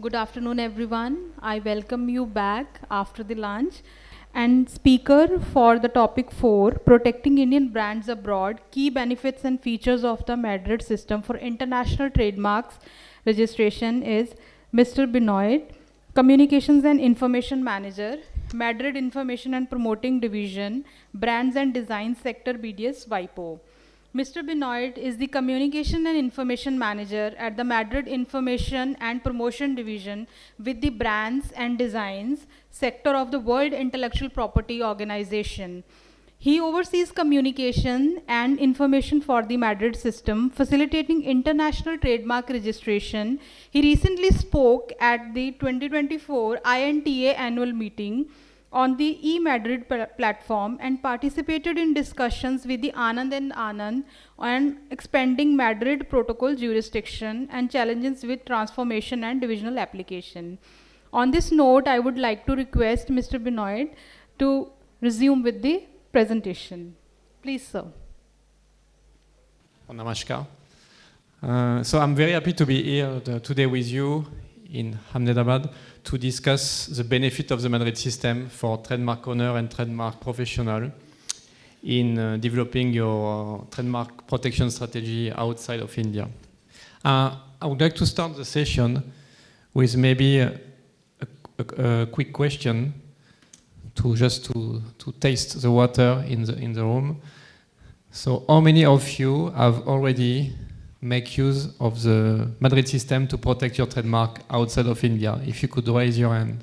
Good afternoon, everyone. I welcome you back after the lunch. And speaker for the topic 4, protecting Indian brands abroad, key benefits and features of the Madrid system for international trademarks registration is Mr. Benoit, Communications and Information Manager, Madrid Information and Promoting Division, Brands and Design Sector BDS WIPO. Mr. Benoit is the Communication and Information Manager at the Madrid Information and Promotion Division with the Brands and Designs sector of the World Intellectual Property Organization. He oversees communication and information for the Madrid system, facilitating international trademark registration. He recently spoke at the 2024 INTA annual meeting on the eMadrid platform and participated in discussions with the Anand and Anand on expanding Madrid protocol jurisdiction and challenges with transformation and divisional application. On this note, I would like to request Mr. Benoit to resume with the presentation. Please, sir. Namaskar. So I'm very happy to be here today with you in Ahmedabad to discuss the benefit of the Madrid system for trademark owner and trademark professional in developing your trademark protection strategy outside of India. I would like to start the session with maybe a quick question to taste the water in the room. So how many of you have already make use of the Madrid system to protect your trademark outside of India? If you could raise your hand.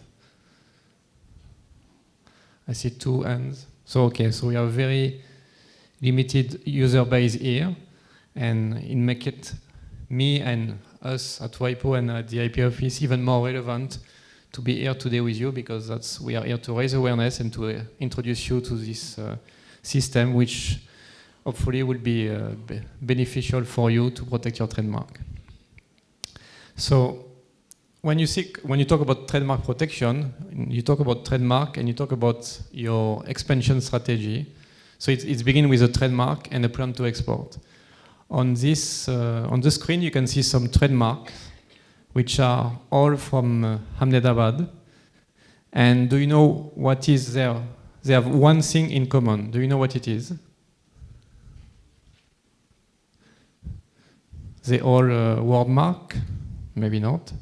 I see 2 hands. So okay, so we have very limited user base here, and it make it me and us at WIPO and at the IP office even more relevant to be here today with you, because we are here to raise awareness and to introduce you to this system, which hopefully will be beneficial for you to protect your trademark. So when you talk about trademark protection, you talk about trademark and you talk about your expansion strategy. So it's begin with a trademark and a plan to export. On the screen you can see some trademarks which are all from Ahmedabad. And do you know what is there? They have one thing in common. Do you know what it is? They all word mark? Maybe not.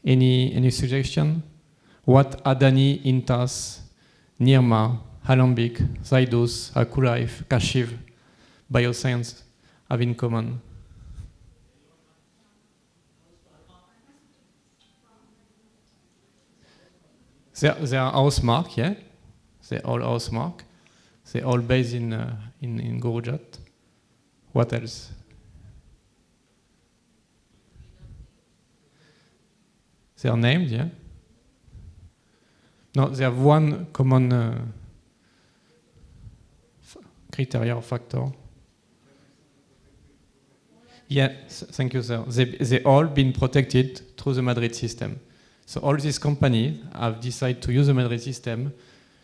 Any suggestion? What Adani, Intas, Nirma, Alembic, Zydos, Aculife, Kashiv, Bioscience have in common? They are house mark, yeah? They're all house mark. They're all based in Gorjat. What else? They are named, yeah? No, they have one common criteria or factor. Yeah, thank you, sir. They all been protected through the Madrid system. So all these companies have decided to use the Madrid system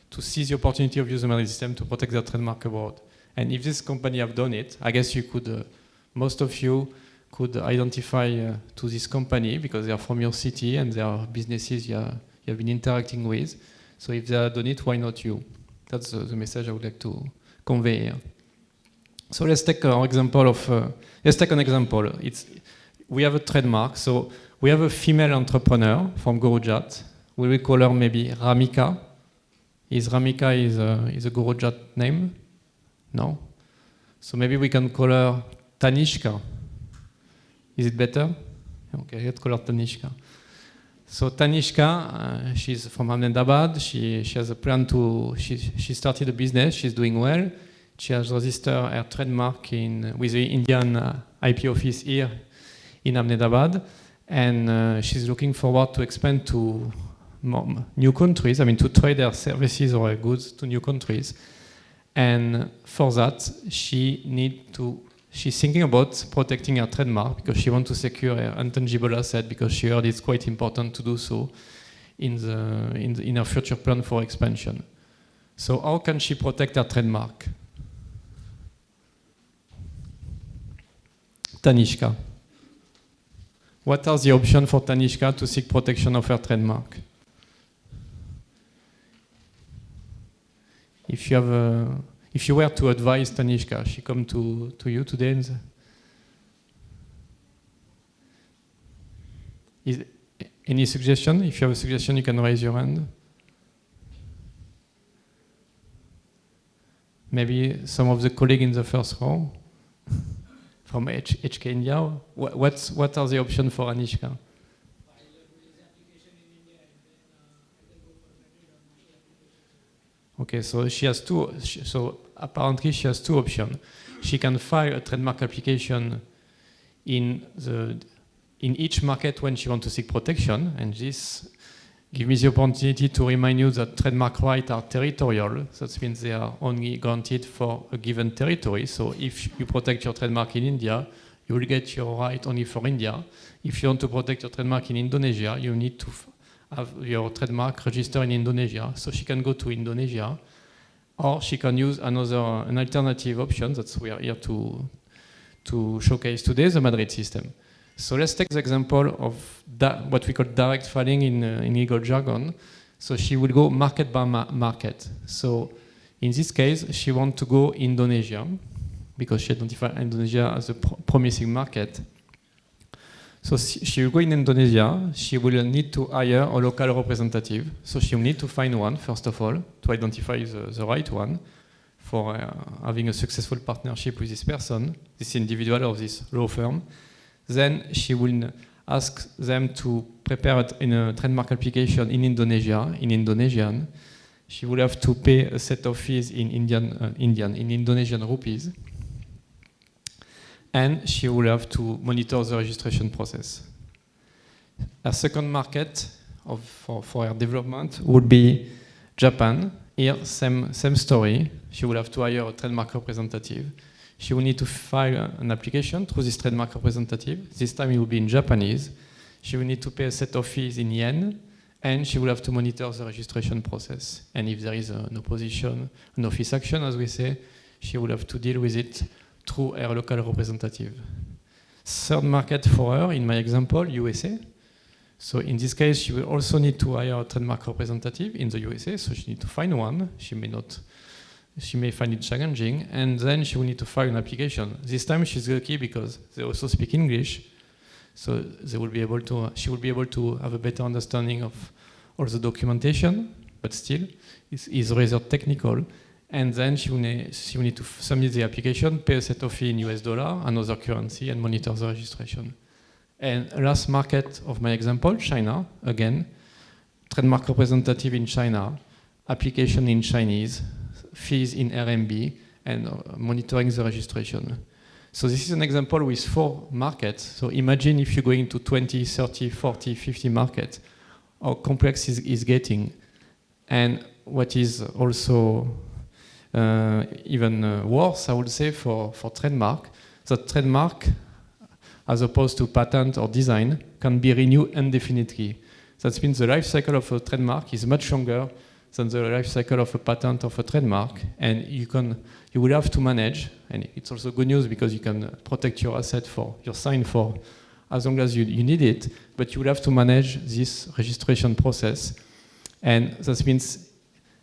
to seize the opportunity of using the Madrid system to protect their trademark abroad. And if this company have done it, I guess you could, most of you could identify to this company because they are from your city and they are businesses you have been interacting with. So if they have done it, why not you? That's the message I would like to convey here. So let's take an example of. We have a trademark. So we have a female entrepreneur from Gorjat. We will call her maybe Ramika. Is Ramika is a Gorjat name? No. So maybe we can call her Tanishka. Is it better? Okay, let's call her Tanishka. So Tanishka, she's from Ahmedabad. She has a plan to. She started a business. She's doing well. She has registered her trademark with the Indian IP office here in Ahmedabad, and she's looking forward to expand to new countries. I mean, to trade her services or her goods to new countries. And for that, she's thinking about protecting her trademark because she wants to secure her intangible asset, because she heard it's quite important to do so in her future plan for expansion. So how can she protect her trademark? Tanishka. What are the options for Tanishka to seek protection of her trademark? If you were to advise Tanishka, she come to you today and any suggestion? If you have a suggestion, you can raise your hand. Maybe some of the colleagues in the first row from HK India. What are the options for Anishka? Okay, so she has two. So apparently she has two options. She can file a trademark application in each market when she wants to seek protection, and this gives me the opportunity to remind you that trademark rights are territorial. That means they are only granted for a given territory. So if you protect your trademark in India, you will get your right only for India. If you want to protect your trademark in Indonesia, you need to have your trademark registered in Indonesia. So she can go to Indonesia, or she can use an alternative option that we are here to showcase today, the Madrid system. So let's take the example of what we call direct filing in legal jargon. So she will go market by market. So in this case, she wants to go Indonesia because she identified Indonesia as a promising market. So she will go in Indonesia. She will need to hire a local representative. So she will need to find one, first of all, to identify the right one for having a successful partnership with this person, this individual or this law firm. Then she will ask them to prepare a trademark application in Indonesia, in Indonesian. She will have to pay a set of fees in Indonesian rupees. And she will have to monitor the registration process. A second market for her development would be Japan. Here, same story. She will have to hire a trademark representative. She will need to file an application through this trademark representative. This time it will be in Japanese. She will need to pay a set of fees in yen, and she will have to monitor the registration process. And if there is an opposition, an office action, as we say, she will have to deal with it through her local representative. Third market for her, in my example, USA. So in this case, she will also need to hire a trademark representative in the USA, so she needs to find one. She may find it challenging, and then she will need to file an application. This time she's lucky because they also speak English, so she will be able to have a better understanding of all the documentation, but still, it's rather technical. And then she will need to submit the application, pay a set of fee in US dollar, another currency, and monitor the registration. And last market of my example, China, again, trademark representative in China, application in Chinese, fees in RMB, and monitoring the registration. So this is an example with 4 markets. So imagine if you're going to 20, 30, 40, 50 markets, how complex is getting. And what is also even worse, I would say, for trademark, that trademark, as opposed to patent or design, can be renewed indefinitely. That means the life cycle of a trademark is much longer than the life cycle of a patent of a trademark, and you will have to manage, and it's also good news because you can protect your asset for your sign for as long as you need it, but you will have to manage this registration process, and that means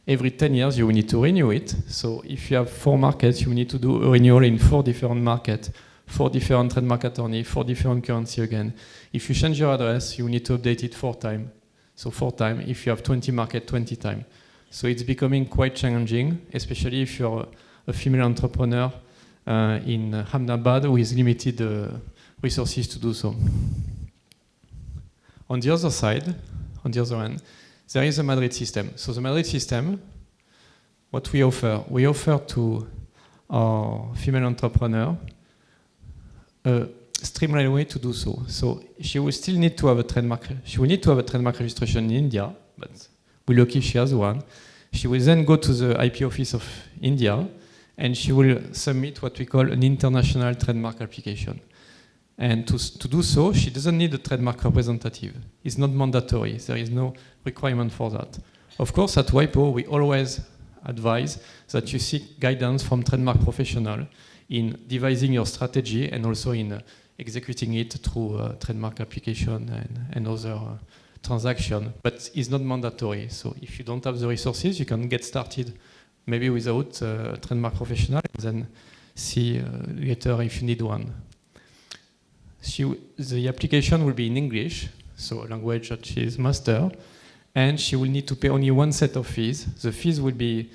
every 10 years you will need to renew it. So if you have 4 markets, you will need to do a renewal in 4 different markets, 4 different trademark attorney, 4 different currency again. If you change your address, you will need to update it 4 times. So 4 times. If you have 20 markets, 20 times. So it's becoming quite challenging, especially if you're a female entrepreneur in Ahmedabad with limited resources to do so. On the other side, on the other hand, there is a Madrid system. So the Madrid system, what we offer to our female entrepreneur a streamlined way to do so. So she will still need to have a trademark. She will need to have a trademark registration in India, but we're lucky she has one. She will then go to the IP office of India, and she will submit what we call an international trademark application. And to do so, she doesn't need a trademark representative. It's not mandatory. There is no requirement for that. Of course, at WIPO, we always advise that you seek guidance from trademark professional in devising your strategy and also in executing it through trademark application and other transaction, but it's not mandatory. So if you don't have the resources, you can get started maybe without a trademark professional and then see later if you need one. The application will be in English, so a language that she is master, and she will need to pay only one set of fees. The fees will be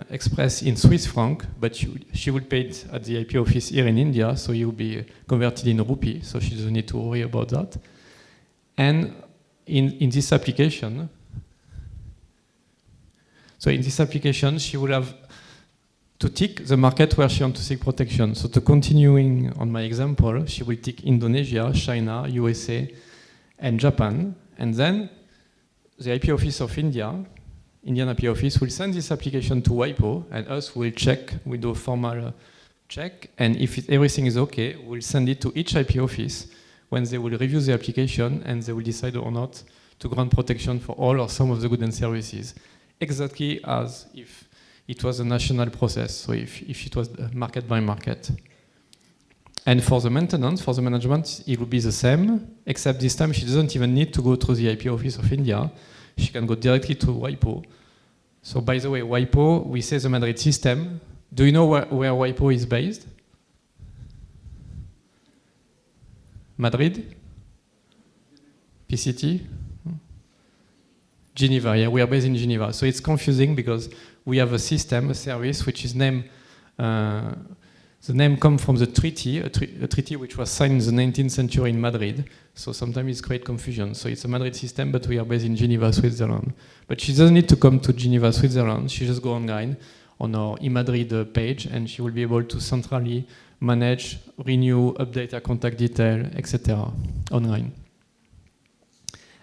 expressed in Swiss franc, but she will pay it at the IP office here in India, so it will be converted in rupee, so she doesn't need to worry about that. And in this application, she will have to tick the market where she wants to seek protection. So to continuing on my example, she will tick Indonesia, China, USA, and Japan, and then the IP office of Indian IP office will send this application to WIPO, and us will check, we do a formal check, and if everything is okay, we'll send it to each IP office when they will review the application and they will decide or not to grant protection for all or some of the goods and services, exactly as if it was a national process, so if it was market by market. And for the maintenance, for the management, it will be the same, except this time she doesn't even need to go through the IP office of India. She can go directly to WIPO. So by the way, WIPO, we say the Madrid System. Do you know where WIPO is based? Madrid? PCT? Geneva, yeah, we are based in Geneva. So it's confusing because we have a system, a service, which is named, the name comes from the treaty, a treaty which was signed in the 19th century in Madrid. So sometimes it's create confusion. So it's a Madrid system, but we are based in Geneva, Switzerland. But she doesn't need to come to Geneva, Switzerland. She just go online on our eMadrid page, and she will be able to centrally manage, renew, update her contact detail, etc. online.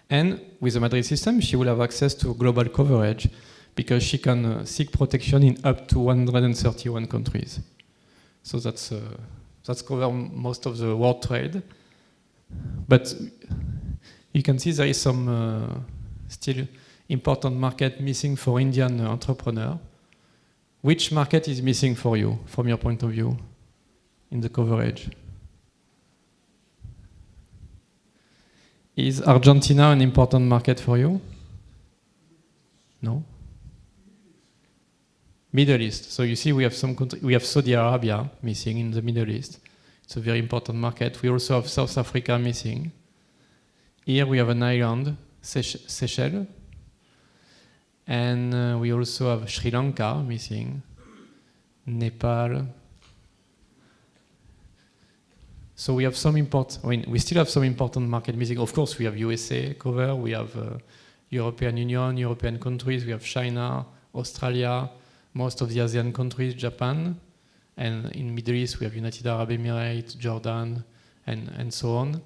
And with the Madrid system, she will have access to global coverage because she can seek protection in up to 131 countries. So that's cover most of the world trade. But you can see there is some still important market missing for Indian entrepreneur. Which market is missing for you, from your point of view, in the coverage? Is Argentina an important market for you? No? Middle East. So you see we have some country, we have Saudi Arabia missing in the Middle East. It's a very important market. We also have South Africa missing. Here we have an island, Seychelles. And we also have Sri Lanka missing, Nepal. So we have some we still have some important market missing. Of course, we have USA cover, we have European Union, European countries, we have China, Australia, most of the ASEAN countries, Japan, and in Middle East we have United Arab Emirates, Jordan, and so on.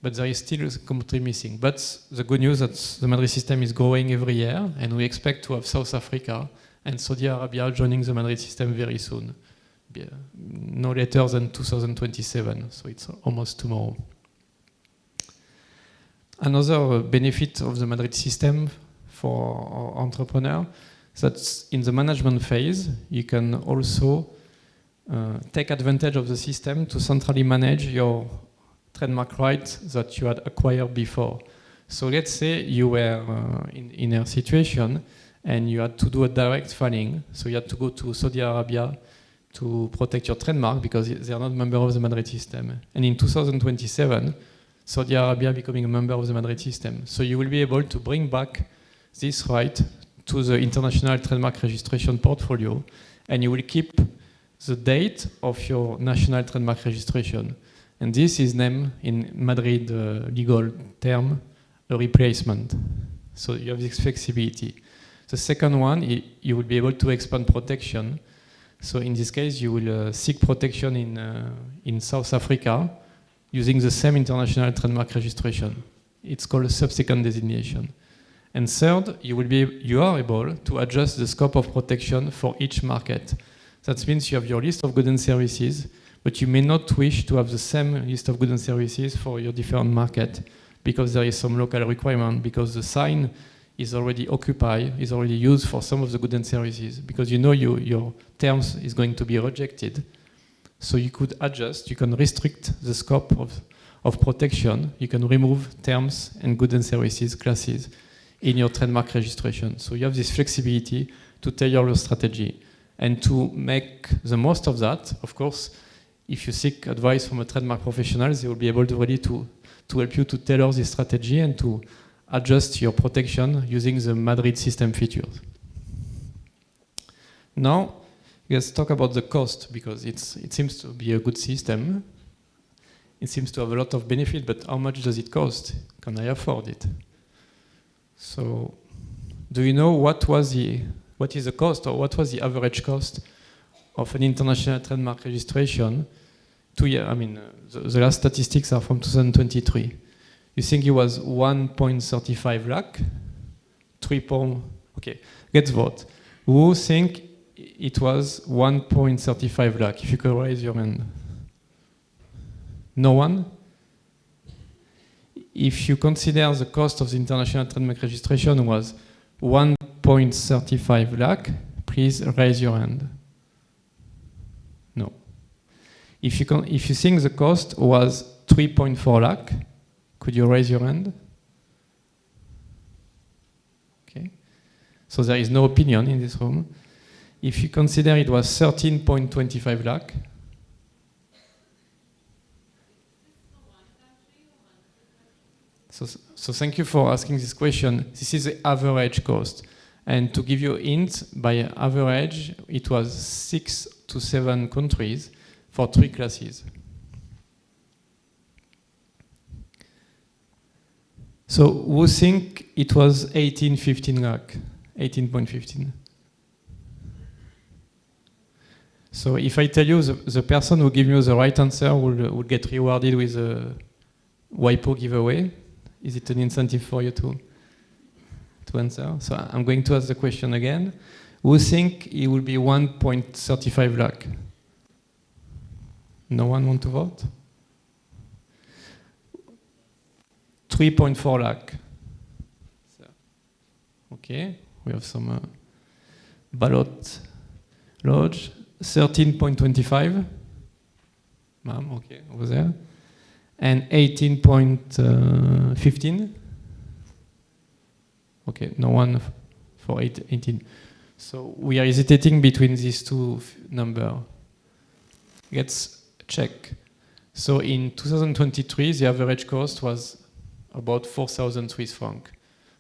But there is still a country missing. But the good news is that the Madrid system is growing every year, and we expect to have South Africa and Saudi Arabia joining the Madrid system very soon. No later than 2027, so it's almost tomorrow. Another benefit of the Madrid system for entrepreneurs is that in the management phase, you can also take advantage of the system to centrally manage your trademark rights that you had acquired before. So let's say you were in a situation and you had to do a direct filing, so you had to go to Saudi Arabia to protect your trademark because they are not member of the Madrid system. And in 2027, Saudi Arabia becoming a member of the Madrid system. So you will be able to bring back this right to the international trademark registration portfolio, and you will keep the date of your national trademark registration. And this is named in Madrid legal term a replacement. So you have this flexibility. The second one, you will be able to expand protection. So in this case, you will seek protection in South Africa using the same international trademark registration. It's called a subsequent designation. And third, you are able to adjust the scope of protection for each market. That means you have your list of goods and services, but you may not wish to have the same list of goods and services for your different market because there is some local requirement, because the sign is already occupied, is already used for some of the goods and services, because you know your terms is going to be rejected So you could adjust, you can restrict the scope of protection, you can remove terms and goods and services classes in your trademark registration. So you have this flexibility to tailor your strategy. And to make the most of that, of course, if you seek advice from a trademark professional, they will be able to help you to tailor this strategy and to adjust your protection using the Madrid System features. Now, let's talk about the cost, because it seems to be a good system. It seems to have a lot of benefit, but how much does it cost? Can I afford it? So, do you know what is the cost, or what was the average cost of an international trademark registration? The last statistics are from 2023. You think it was 1.35 lakh? Okay, let's vote. Who think it was 1.35 lakh? If you could raise your hand. No one? If you consider the cost of the international trademark registration was 1.35 lakh, please raise your hand. No. If you think the cost was 3.4 lakh, could you raise your hand? Okay. So there is no opinion in this room. If you consider it was 13.25 lakh, so thank you for asking this question. This is the average cost. And to give you a hint, by average, it was 6 to 7 countries for 3 classes. So who think it was 18.15 lakh? 18.15. So if I tell you the person who gives you the right answer will get rewarded with a WIPO giveaway, is it an incentive for you to answer? So I'm going to ask the question again. Who think it will be 1.35 lakh? No one want to vote? 3.4 lakh. Okay, we have some ballot lodge. 13.25. Ma'am, okay, over there. And 18.15. Okay, no one for 18. So we are hesitating between these two numbers. Let's check. So in 2023, the average cost was about 4,000 Swiss francs.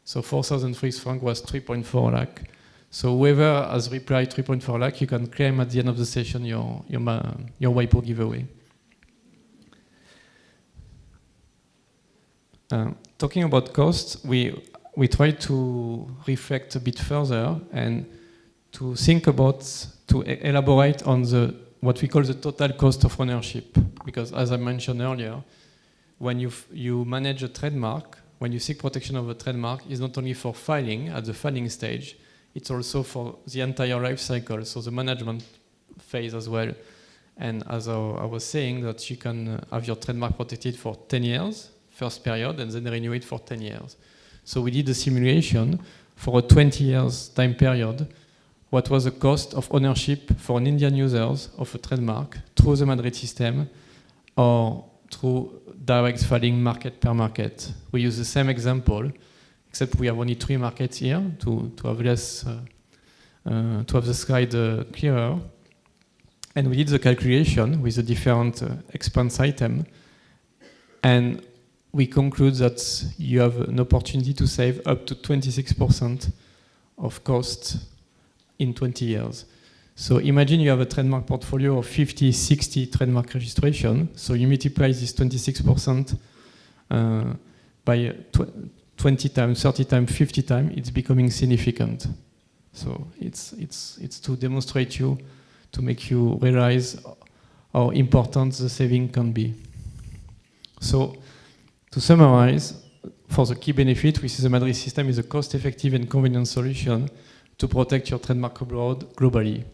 So 4,000 Swiss francs was 3.4 lakh. So whoever has replied 3.4 lakh, you can claim at the end of the session your WIPO giveaway. Talking about costs, we try to reflect a bit further and to think about, to elaborate on what we call the total cost of ownership. Because as I mentioned earlier, when you manage a trademark, when you seek protection of a trademark, it's not only for filing at the filing stage, it's also for the entire life cycle, so the management phase as well. And as I was saying, that you can have your trademark protected for 10 years, first period, and then renew it for 10 years. So we did a simulation for a 20 years time period. What was the cost of ownership for an Indian users of a trademark through the Madrid System or through direct filing market per market? We use the same example, except we have only 3 markets here to have less, to have the slide clearer. And we did the calculation with the different expense item, and we conclude that you have an opportunity to save up to 26% of cost in 20 years. So imagine you have a trademark portfolio of 50, 60 trademark registration. So you multiply this 26% by 20 times, 30 times, 50 times, it's becoming significant. So it's to demonstrate you, to make you realize how important the saving can be. So to summarize, for the key benefit, we see the Madrid System is a cost-effective and convenient solution to protect your trademark abroad globally.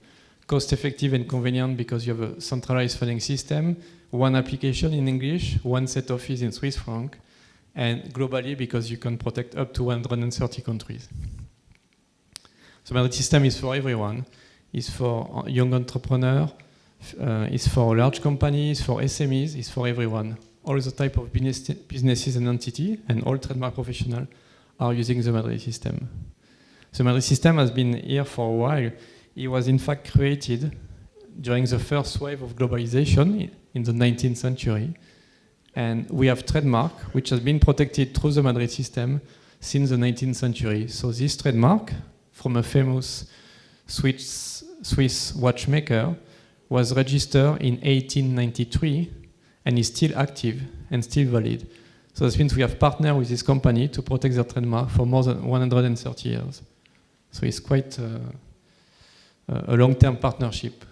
Cost-effective and convenient because you have a centralized filing system, one application in English, one set of fees in Swiss franc, and globally because you can protect up to 130 countries. So Madrid System is for everyone. It's for young entrepreneurs, It's for large companies, for SMEs, it's for everyone. All the type of businesses and entity and all trademark professionals are using the Madrid system. The Madrid system has been here for a while. It was in fact created during the first wave of globalization in the 19th century. And we have trademark, which has been protected through the Madrid system since the 19th century. So this trademark, from a famous Swiss watchmaker, was registered in 1893 and is still active and still valid. So that means we have partnered with this company to protect their trademark for more than 130 years. So it's quite a long-term partnership.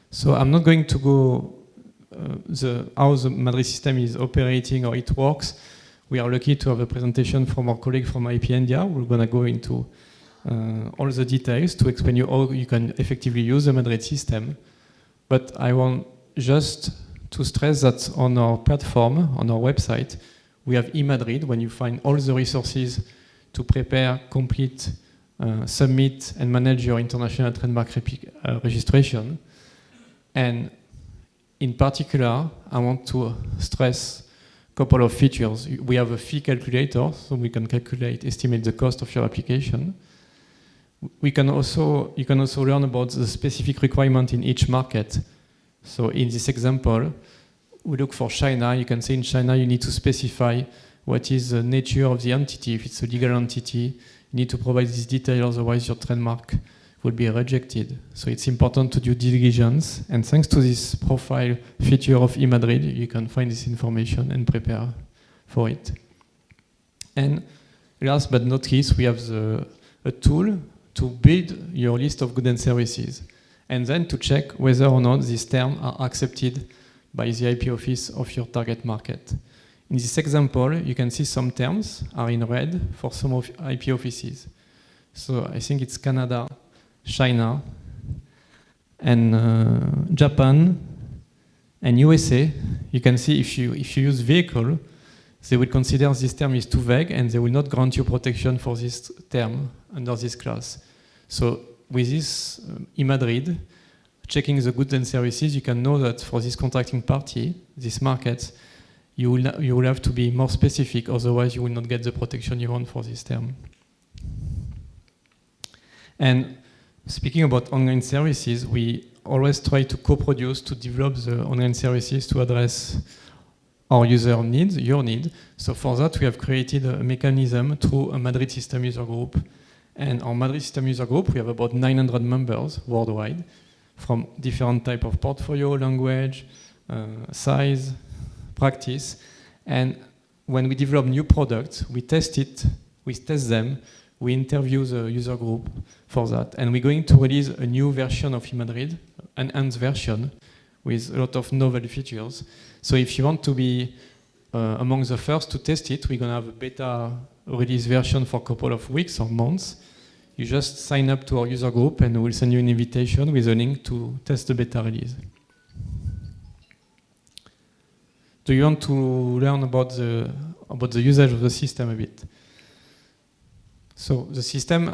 So I'm not going to go how the Madrid system is operating or it works. We are lucky to have a presentation from our colleague from IP India. We're going to go into all the details to explain you how you can effectively use the Madrid system. But I want just to stress that on our platform, on our website, we have eMadrid, when you find all the resources to prepare, complete, submit, and manage your international trademark registration. And in particular, I want to stress a couple of features. We have a fee calculator, so we can estimate the cost of your application. You can also learn about the specific requirement in each market. So in this example, we look for China. You can say in China you need to specify what is the nature of the entity. If it's a legal entity, you need to provide this detail, otherwise your trademark will be rejected. So it's important to do due diligence. And thanks to this profile feature of eMadrid, you can find this information and prepare for it. And last but not least, we have a tool to build your list of goods and services, and then to check whether or not these terms are accepted by the IP office of your target market. In this example, you can see some terms are in red for some of IP offices. So I think it's Canada, China, and Japan, and USA. You can see if you use vehicle, they will consider this term is too vague and they will not grant you protection for this term under this class. So with this eMadrid, checking the goods and services, you can know that for this contracting party, this market, you will have to be more specific, otherwise you will not get the protection you want for this term. And speaking about online services, we always try to co-produce, to develop the online services to address our user needs, your need. So for that, we have created a mechanism through a Madrid System user group. And our Madrid System user group, we have about 900 members worldwide from different type of portfolio, language, size, practice. And when we develop new products, we test them, we interview the user group for that. And we're going to release a new version of eMadrid, an enhanced version with a lot of novel features. So if you want to be among the first to test it, we're going to have a beta release version for a couple of weeks or months. You just sign up to our user group and we'll send you an invitation with a link to test the beta release. Do you want to learn about the usage of the system a bit? So the system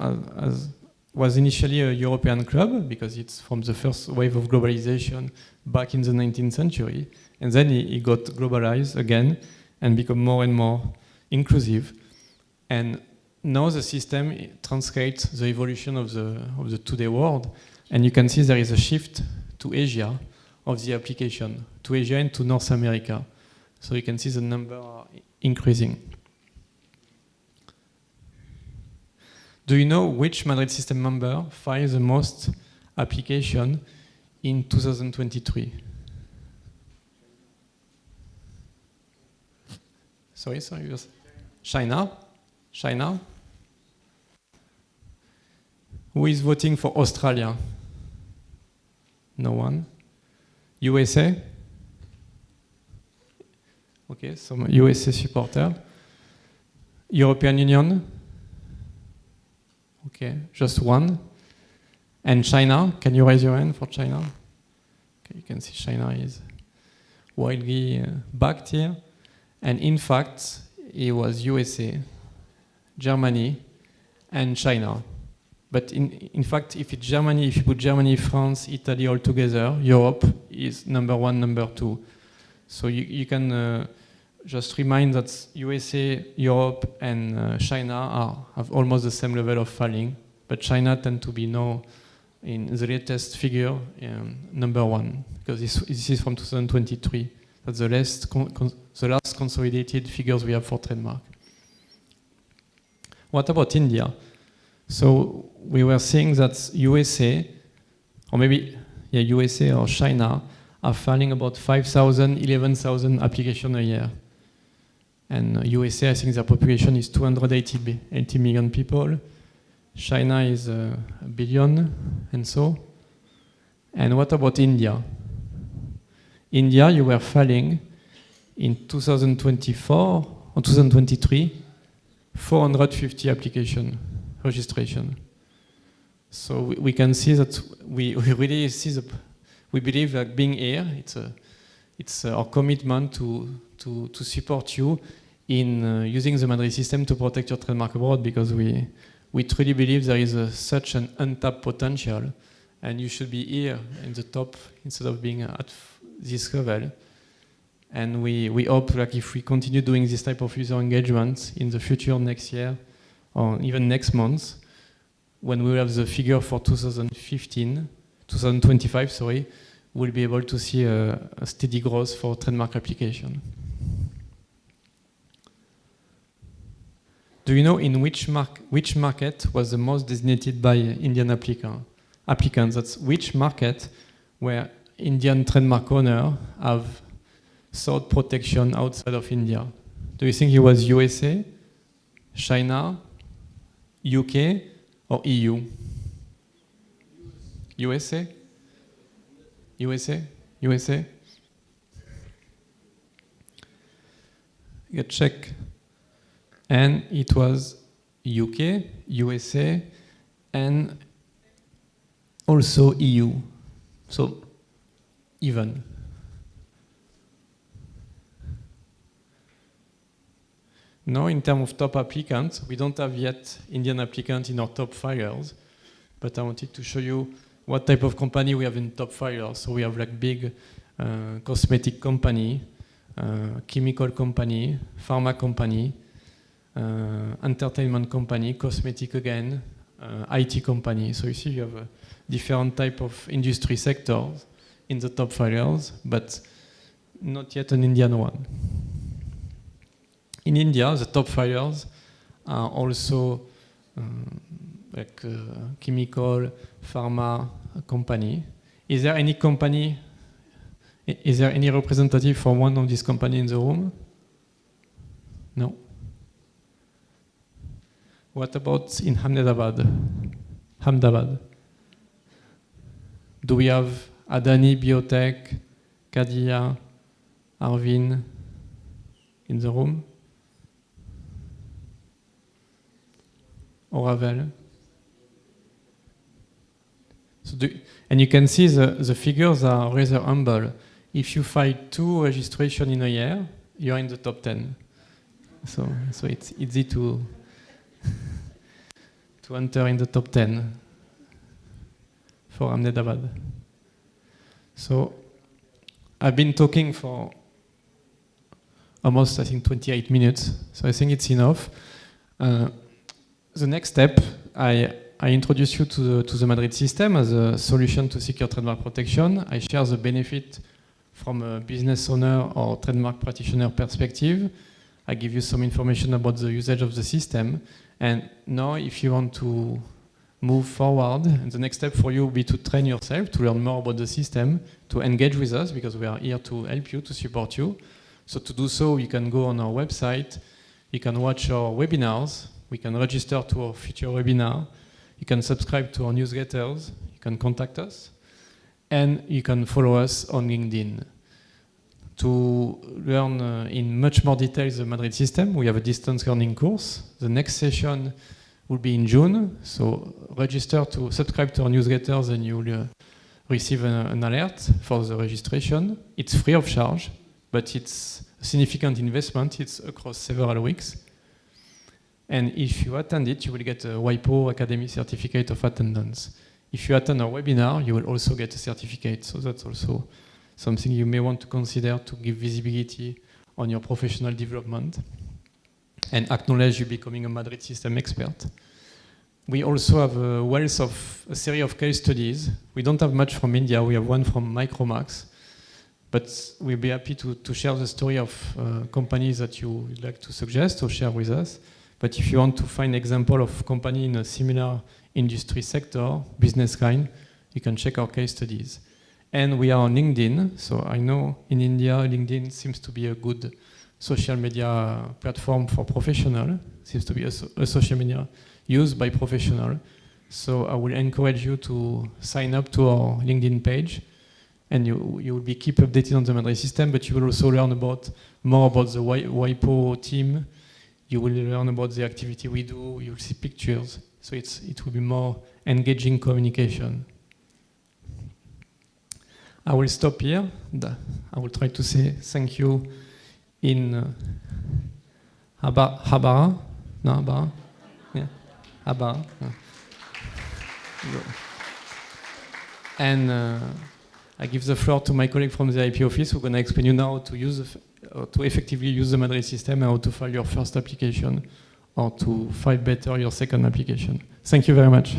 was initially a European club because it's from the first wave of globalization back in the 19th century. And then it got globalized again and become more and more inclusive. And now the system translates the evolution of the today world. And you can see there is a shift to Asia of the application, to Asia and to North America. So you can see the number are increasing. Do you know which Madrid System member files the most application in 2023? Sorry. China? China? Who is voting for Australia? No one. USA? Okay, some USA supporter. European Union? Okay, just one. And China? Can you raise your hand for China? Okay, you can see China is widely backed here. And in fact, it was USA, Germany, and China. But in fact, if it's Germany, if you put Germany, France, Italy all together, Europe is number 1, number 2. So you can just remind that USA, Europe, and China have almost the same level of falling, but China tend to be now, in the latest figure, number 1, because this is from 2023. That's the last consolidated figures we have for trademark. What about India? So we were saying that USA, or maybe USA or China, are filing about 5,000, 11,000 applications a year. And USA, I think their population is 280 million people. China is a billion and so. And what about India? India, you were filing in 2024 or 2023, 450 application registration. So we can see that we really see we believe that being here, it's our commitment to support you in using the Madrid system to protect your trademark abroad, because we truly believe there is such an untapped potential, and you should be here in the top instead of being at this level. And we hope, like, if we continue doing this type of user engagement in the future, next year or even next month, when we will have the figure for 2025, sorry, we'll be able to see a steady growth for trademark application. Do you know in which market was the most designated by Indian applicants? That's which market where Indian trademark owner have sought protection outside of India? Do you think it was USA, China, UK, or EU? USA? USA? USA? You check. And it was UK, USA, and also EU. So even. Now, in terms of top applicants, we don't have yet Indian applicants in our top filers, but I wanted to show you what type of company we have in top filers. So we have like big cosmetic company, chemical company, pharma company, entertainment company, cosmetic again, IT company. So you see you have a different type of industry sectors in the top filers, but not yet an Indian one. In India, the top filers are also like chemical, pharma company. Is there any company, is there any representative for one of these companies in the room? No. What about in Ahmedabad? Do we have Adani Biotech, Kadia, Arvin in the room? Or Ravel? So and you can see the figures are rather humble. If you file 2 registrations in a year, you're in the top 10. So it's easy to enter in the top 10 for Ahmedabad. So I've been talking for almost, I think, 28 minutes. So I think it's enough. The next step, I introduce you to the Madrid system as a solution to secure trademark protection. I share the benefit from a business owner or trademark practitioner perspective. I give you some information about the usage of the system. And now, if you want to move forward, and the next step for you will be to train yourself, to learn more about the system, to engage with us, because we are here to help you, to support you. So to do so, you can go on our website, you can watch our webinars, we can register to our future webinar, you can subscribe to our newsletters, you can contact us, and you can follow us on LinkedIn. To learn in much more detail the Madrid system, we have a distance learning course. The next session will be in June, so register to subscribe to our newsletters and you will receive an alert for the registration. It's free of charge, but it's a significant investment. It's across several weeks. And if you attend it, you will get a WIPO Academy Certificate of Attendance. If you attend a webinar, you will also get a certificate. So that's also something you may want to consider to give visibility on your professional development and acknowledge you becoming a Madrid System expert. We also have a series of case studies. We don't have much from India. We have one from Micromax. But we'll be happy to share the story of companies that you would like to suggest or share with us. But if you want to find example of company in a similar industry sector, business line, you can check our case studies. And we are on LinkedIn. So I know in India, LinkedIn seems to be a good social media platform for professional. Seems to be a social media used by professional. So I will encourage you to sign up to our LinkedIn page. And you will be keep updated on the Madrid System, but you will also learn more about the WIPO team. You will learn about the activity we do. You will see pictures. So it will be more engaging communication. I will stop here. I will try to say thank you in Habara. No, Habara? Yeah. Habara. Yeah. And I give the floor to my colleague from the IP office who's going to explain you now how to effectively use the Madrid System and how to file your first application or to file better your second application. Thank you very much.